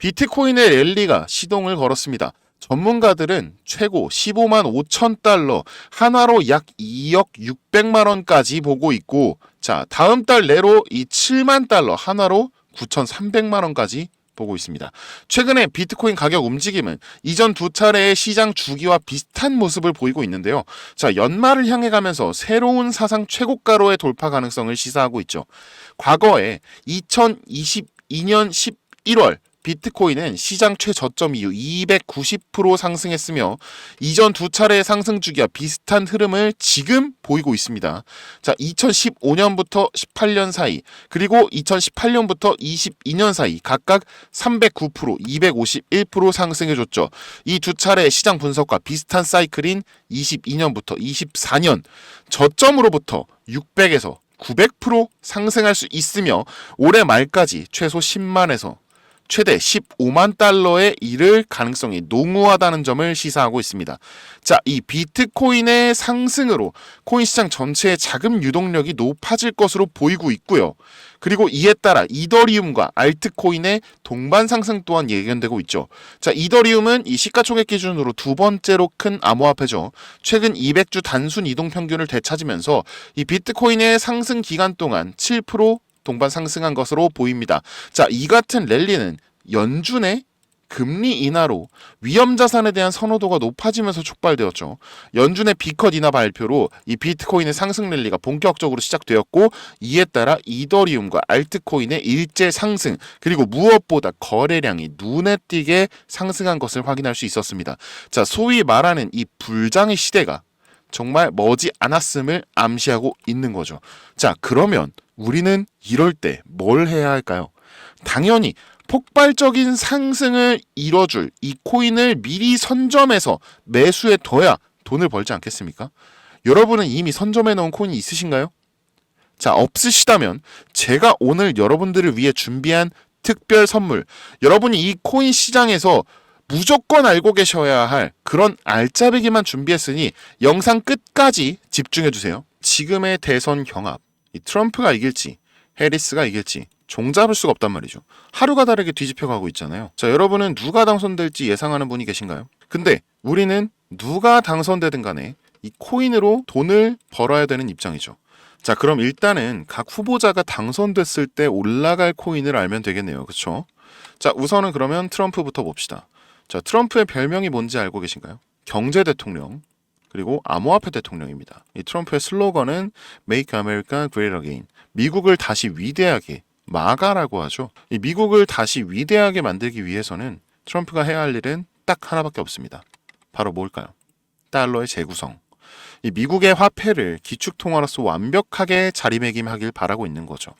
비트코인의 랠리가 시동을 걸었습니다. 전문가들은 최고 15만 5천 달러, 하나로 약 2억 600만 원까지 보고 있고, 자, 다음 달 내로 이 7만 달러, 하나로 9,300만 원까지 보고 있습니다. 최근에 비트코인 가격 움직임은 이전 두 차례의 시장 주기와 비슷한 모습을 보이고 있는데요. 자, 연말을 향해 가면서 새로운 사상 최고가로의 돌파 가능성을 시사하고 있죠. 과거에 2022년 11월 비트코인은 시장 최저점 이후 290% 상승했으며 이전 두 차례의 상승 주기와 비슷한 흐름을 지금 보이고 있습니다. 자, 2015년부터 18년 사이, 그리고 2018년부터 22년 사이 각각 309%, 251% 상승해줬죠. 이 두 차례의 시장 분석과 비슷한 사이클인 22년부터 24년 저점으로부터 600에서 900% 상승할 수 있으며 올해 말까지 최소 10만에서 최대 15만 달러에 이를 가능성이 농후하다는 점을 시사하고 있습니다. 자, 이 비트코인의 상승으로 코인 시장 전체의 자금 유동력이 높아질 것으로 보이고 있고요. 그리고 이에 따라 이더리움과 알트코인의 동반 상승 또한 예견되고 있죠. 자, 이더리움은 이 시가총액 기준으로 두 번째로 큰 암호화폐죠. 최근 200주 단순 이동 평균을 되찾으면서 이 비트코인의 상승 기간 동안 7% 동반 상승한 것으로 보입니다. 자, 이 같은 랠리는 연준의 금리 인하로 위험 자산에 대한 선호도가 높아지면서 촉발되었죠. 연준의 B컷 인하 발표로 이 비트코인의 상승 랠리가 본격적으로 시작되었고, 이에 따라 이더리움과 알트코인의 일제 상승, 그리고 무엇보다 거래량이 눈에 띄게 상승한 것을 확인할 수 있었습니다. 자, 소위 말하는 이 불장의 시대가 정말 머지 않았음을 암시하고 있는 거죠. 자, 그러면 우리는 이럴 때 뭘 해야 할까요? 당연히 폭발적인 상승을 이뤄줄 이 코인을 미리 선점해서 매수해 둬야 돈을 벌지 않겠습니까? 여러분은 이미 선점해 놓은 코인이 있으신가요? 자, 없으시다면 제가 오늘 여러분들을 위해 준비한 특별 선물, 여러분이 이 코인 시장에서 무조건 알고 계셔야 할 그런 알짜배기만 준비했으니 영상 끝까지 집중해주세요. 지금의 대선 경합, 이 트럼프가 이길지 해리스가 이길지 종잡을 수가 없단 말이죠. 하루가 다르게 뒤집혀가고 있잖아요. 자, 여러분은 누가 당선될지 예상하는 분이 계신가요? 근데 우리는 누가 당선되든 간에 이 코인으로 돈을 벌어야 되는 입장이죠. 자, 그럼 일단은 각 후보자가 당선됐을 때 올라갈 코인을 알면 되겠네요. 그렇죠? 자, 우선은 그러면 트럼프부터 봅시다. 자, 트럼프의 별명이 뭔지 알고 계신가요? 경제 대통령, 그리고 암호화폐 대통령입니다. 이 트럼프의 슬로건은 Make America Great Again. 미국을 다시 위대하게, 마가라고 하죠. 이 미국을 다시 위대하게 만들기 위해서는 트럼프가 해야 할 일은 딱 하나밖에 없습니다. 바로 뭘까요? 달러의 재구성. 이 미국의 화폐를 기축통화로서 완벽하게 자리매김하길 바라고 있는 거죠.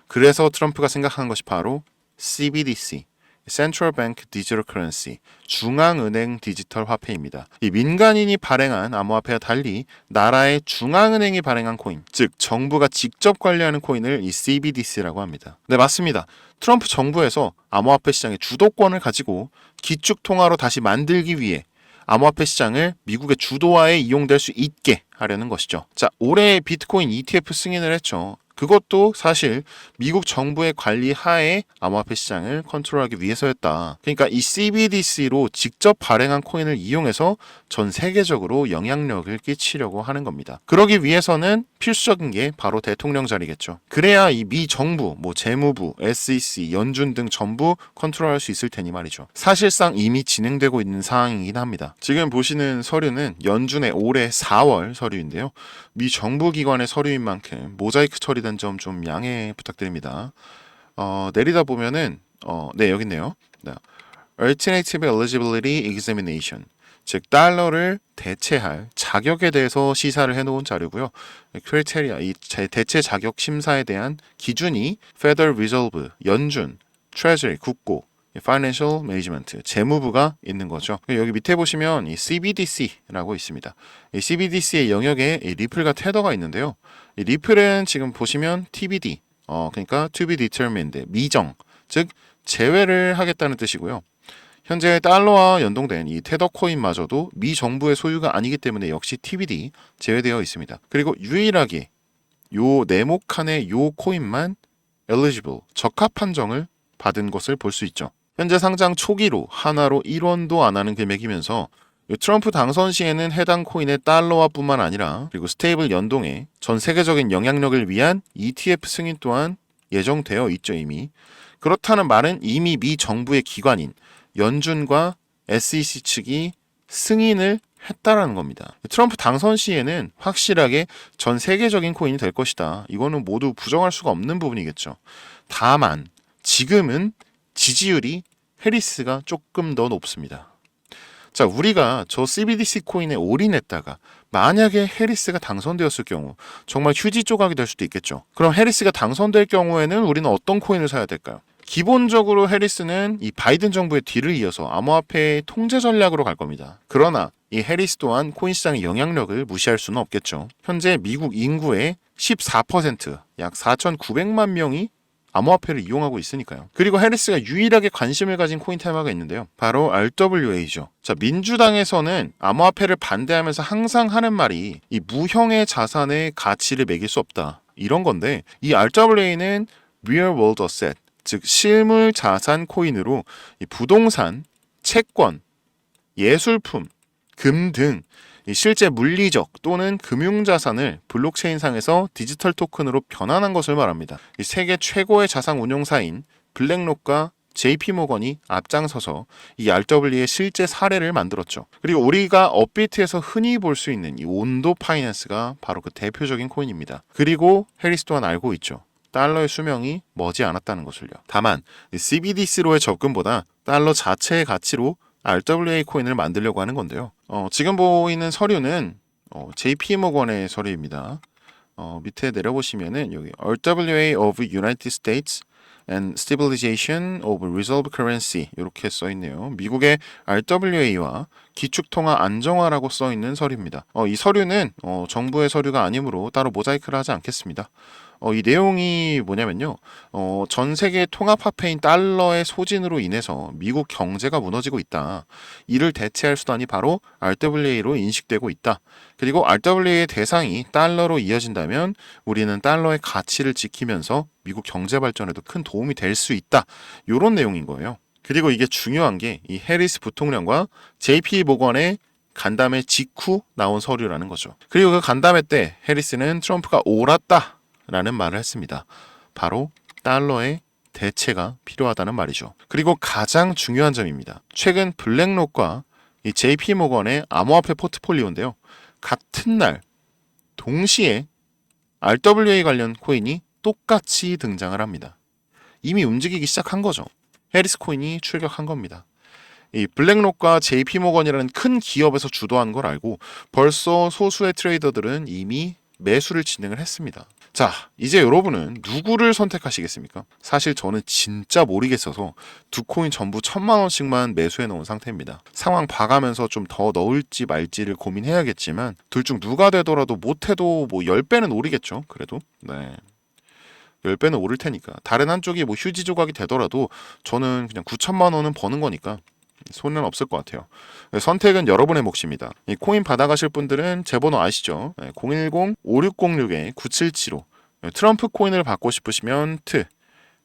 그래서 트럼프가 생각한 것이 바로 CBDC, Central Bank Digital Currency, 중앙은행 디지털 화폐입니다. 이 민간인이 발행한 암호화폐와 달리 나라의 중앙은행이 발행한 코인, 즉 정부가 직접 관리하는 코인을 이 CBDC라고 합니다. 네, 맞습니다. 트럼프 정부에서 암호화폐 시장의 주도권을 가지고 기축통화로 다시 만들기 위해 암호화폐 시장을 미국의 주도하에 이용될 수 있게 하려는 것이죠. 자, 올해 비트코인 ETF 승인을 했죠. 그것도 사실 미국 정부의 관리 하에 암호화폐 시장을 컨트롤하기 위해서였다. 그러니까 이 CBDC로 직접 발행한 코인을 이용해서 전 세계적으로 영향력을 끼치려고 하는 겁니다. 그러기 위해서는 필수적인 게 바로 대통령 자리겠죠. 그래야 이 미 정부, 재무부, SEC, 연준 등 전부 컨트롤할 수 있을 테니 말이죠. 사실상 이미 진행되고 있는 상황이긴 합니다. 지금 보시는 서류는 연준의 올해 4월 서류인데요. 미 정부 기관의 서류인 만큼 모자이크 처리된 점 좀 양해 부탁드립니다. 내리다 보면은 네, 여기 있네요. 네. Alternative Eligibility Examination, 즉 달러를 대체할 자격에 대해서 시사를 해놓은 자료고요. 크리테리아, 이 대체 자격 심사에 대한 기준이 Federal Reserve, 연준, Treasury, 국고, Financial Management, 재무부가 있는 거죠. 여기 밑에 보시면 이 CBDC라고 있습니다. 이 CBDC의 영역에 이 리플과 테더가 있는데요. 이 리플은 지금 보시면 TBD, 그러니까 To be determined, 미정, 즉 제외를 하겠다는 뜻이고요. 현재 달러와 연동된 이 테더 코인마저도 미 정부의 소유가 아니기 때문에 역시 TBD 제외되어 있습니다. 그리고 유일하게 요 네모 칸의 요 코인만 eligible, 적합 판정을 받은 것을 볼 수 있죠. 현재 상장 초기로 하나로 1원도 안 하는 금액이면서 트럼프 당선 시에는 해당 코인의 달러화뿐만 아니라 그리고 스테이블 연동에 전 세계적인 영향력을 위한 ETF 승인 또한 예정되어 있죠 이미. 그렇다는 말은 이미 미 정부의 기관인 연준과 SEC 측이 승인을 했다라는 겁니다. 트럼프 당선 시에는 확실하게 전 세계적인 코인이 될 것이다. 이거는 모두 부정할 수가 없는 부분이겠죠. 다만 지금은 지지율이 해리스가 조금 더 높습니다. 자, 우리가 저 CBDC 코인에 올인했다가 만약에 해리스가 당선되었을 경우 정말 휴지 조각이 될 수도 있겠죠. 그럼 해리스가 당선될 경우에는 우리는 어떤 코인을 사야 될까요? 기본적으로 해리스는 이 바이든 정부의 뒤를 이어서 암호화폐의 통제 전략으로 갈 겁니다. 그러나 이 해리스 또한 코인 시장의 영향력을 무시할 수는 없겠죠. 현재 미국 인구의 14%, 약 4,900만 명이 암호화폐를 이용하고 있으니까요. 그리고 해리스가 유일하게 관심을 가진 코인 테마가 있는데요. 바로 RWA죠. 자, 민주당에서는 암호화폐를 반대하면서 항상 하는 말이 이 무형의 자산의 가치를 매길 수 없다. 이런 건데 이 RWA는 Real World Asset, 즉 실물 자산 코인으로 이 부동산, 채권, 예술품, 금 등 실제 물리적 또는 금융자산을 블록체인상에서 디지털 토큰으로 변환한 것을 말합니다. 세계 최고의 자산 운용사인 블랙록과 JP모건이 앞장서서 이 RWA의 실제 사례를 만들었죠. 그리고 우리가 업비트에서 흔히 볼 수 있는 이 온도 파이낸스가 바로 그 대표적인 코인입니다. 그리고 해리스 또한 알고 있죠. 달러의 수명이 머지 않았다는 것을요. 다만 CBDC로의 접근보다 달러 자체의 가치로 RWA 코인을 만들려고 하는 건데요. 지금 보이는 서류는 JP모건의 서류입니다. 밑에 내려보시면은 여기 RWA of United States and Stabilization of Reserve Currency 이렇게 써 있네요. 미국의 RWA와 기축통화 안정화라고 써 있는 서류입니다. 이 서류는 정부의 서류가 아니므로 따로 모자이크를 하지 않겠습니다. 이 내용이 뭐냐면요. 전 세계 통합화폐인 달러의 소진으로 인해서 미국 경제가 무너지고 있다. 이를 대체할 수단이 바로 RWA로 인식되고 있다. 그리고 RWA의 대상이 달러로 이어진다면 우리는 달러의 가치를 지키면서 미국 경제 발전에도 큰 도움이 될 수 있다. 이런 내용인 거예요. 그리고 이게 중요한 게 이 해리스 부통령과 JP 모건의 간담회 직후 나온 서류라는 거죠. 그리고 그 간담회 때 해리스는 트럼프가 옳았다 라는 말을 했습니다. 바로 달러의 대체가 필요하다는 말이죠. 그리고 가장 중요한 점입니다. 최근 블랙록과 이 JP모건의 암호화폐 포트폴리오인데요. 같은 날 동시에 RWA 관련 코인이 똑같이 등장을 합니다. 이미 움직이기 시작한 거죠. 해리스 코인이 출격한 겁니다. 이 블랙록과 JP모건이라는 큰 기업에서 주도한 걸 알고 벌써 소수의 트레이더들은 이미 매수를 진행을 했습니다. 자, 이제 여러분은 누구를 선택하시겠습니까? 사실 저는 진짜 모르겠어서 두 코인 전부 1,000만 원씩만 매수해 놓은 상태입니다. 상황 봐가면서 좀 더 넣을지 말지를 고민해야겠지만 둘 중 누가 되더라도 못해도 뭐 10배는 오르겠죠. 그래도 네. 10배는 오를 테니까 다른 한쪽이 뭐 휴지 조각이 되더라도 저는 그냥 9,000만 원은 버는 거니까 손해는 없을 것 같아요. 선택은 여러분의 몫입니다. 이 코인 받아가실 분들은 제 번호 아시죠? 010-5606-9775 트럼프 코인을 받고 싶으시면 트,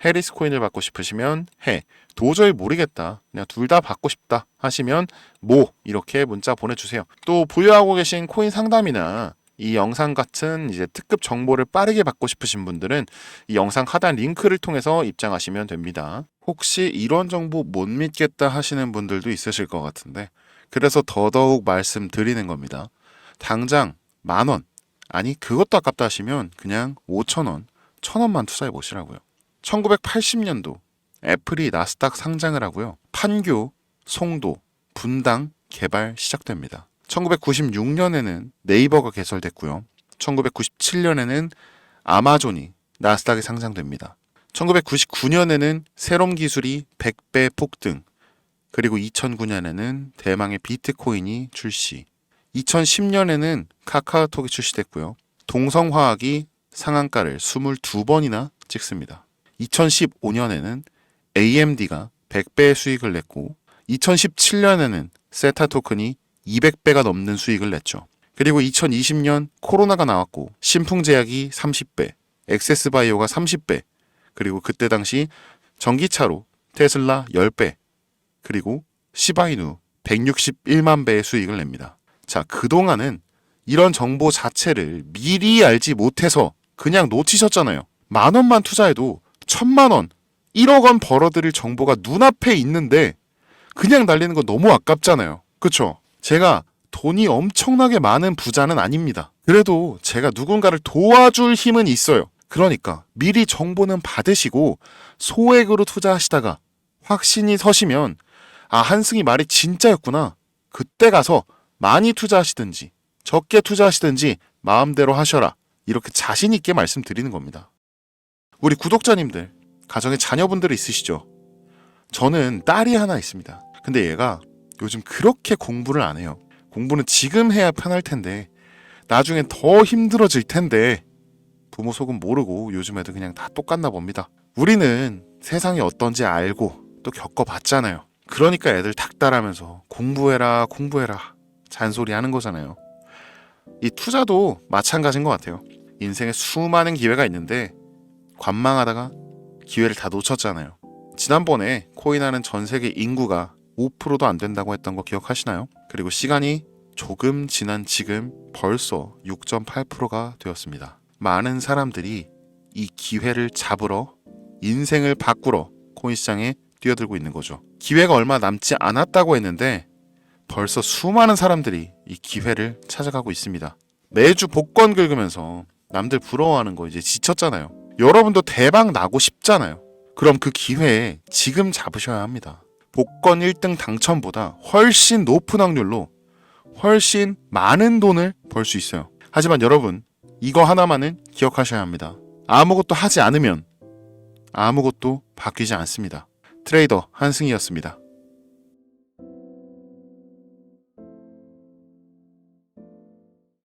해리스 코인을 받고 싶으시면 해, 도저히 모르겠다, 그냥 둘 다 받고 싶다 하시면 모 이렇게 문자 보내주세요. 또 보유하고 계신 코인 상담이나 이 영상 같은 이제 특급 정보를 빠르게 받고 싶으신 분들은 이 영상 하단 링크를 통해서 입장하시면 됩니다. 혹시 이런 정보 못 믿겠다 하시는 분들도 있으실 것 같은데 그래서 더더욱 말씀드리는 겁니다. 당장 10,000원, 아니 그것도 아깝다 하시면 그냥 5,000원, 1,000원만 투자해 보시라고요. 1980년도 애플이 나스닥 상장을 하고요. 판교, 송도, 분당 개발 시작됩니다. 1996년에는 네이버가 개설됐고요. 1997년에는 아마존이 나스닥에 상장됩니다. 1999년에는 세롬 기술이 100배 폭등, 그리고 2009년에는 대망의 비트코인이 출시, 2010년에는 카카오톡이 출시됐고요. 동성화학이 상한가를 22번이나 찍습니다. 2015년에는 AMD가 100배의 수익을 냈고 2017년에는 세타 토큰이 200배가 넘는 수익을 냈죠. 그리고 2020년 코로나가 나왔고 신풍제약이 30배, 엑세스바이오가 30배, 그리고 그때 당시 전기차로 테슬라 10배 그리고 시바이누 161만 배의 수익을 냅니다. 자, 그동안은 이런 정보 자체를 미리 알지 못해서 그냥 놓치셨잖아요. 10,000원만 투자해도 1,000,000원, 1억 원 벌어들일 정보가 눈앞에 있는데 그냥 날리는 거 너무 아깝잖아요. 그쵸? 제가 돈이 엄청나게 많은 부자는 아닙니다. 그래도 제가 누군가를 도와줄 힘은 있어요. 그러니까 미리 정보는 받으시고 소액으로 투자하시다가 확신이 서시면 아, 한승이 말이 진짜였구나. 그때 가서 많이 투자하시든지 적게 투자하시든지 마음대로 하셔라. 이렇게 자신 있게 말씀드리는 겁니다. 우리 구독자님들, 가정에 자녀분들이 있으시죠? 저는 딸이 하나 있습니다. 근데 얘가 요즘 그렇게 공부를 안 해요. 공부는 지금 해야 편할 텐데 나중엔 더 힘들어질 텐데 부모 속은 모르고 요즘 애들 그냥 다 똑같나 봅니다. 우리는 세상이 어떤지 알고 또 겪어봤잖아요. 그러니까 애들 닥달하면서 공부해라 잔소리 하는 거잖아요. 이 투자도 마찬가지인 것 같아요. 인생에 수많은 기회가 있는데 관망하다가 기회를 다 놓쳤잖아요. 지난번에 코인하는 전 세계 인구가 5%도 안 된다고 했던 거 기억하시나요? 그리고 시간이 조금 지난 지금 벌써 6.8%가 되었습니다. 많은 사람들이 이 기회를 잡으러 인생을 바꾸러 코인 시장에 뛰어들고 있는 거죠. 기회가 얼마 남지 않았다고 했는데 벌써 수많은 사람들이 이 기회를 찾아가고 있습니다. 매주 복권 긁으면서 남들 부러워하는 거 이제 지쳤잖아요. 여러분도 대박 나고 싶잖아요. 그럼 그 기회에 지금 잡으셔야 합니다. 복권 1등 당첨보다 훨씬 높은 확률로 훨씬 많은 돈을 벌 수 있어요. 하지만 여러분, 이거 하나만은 기억하셔야 합니다. 아무것도 하지 않으면 아무것도 바뀌지 않습니다. 트레이더 한승이었습니다.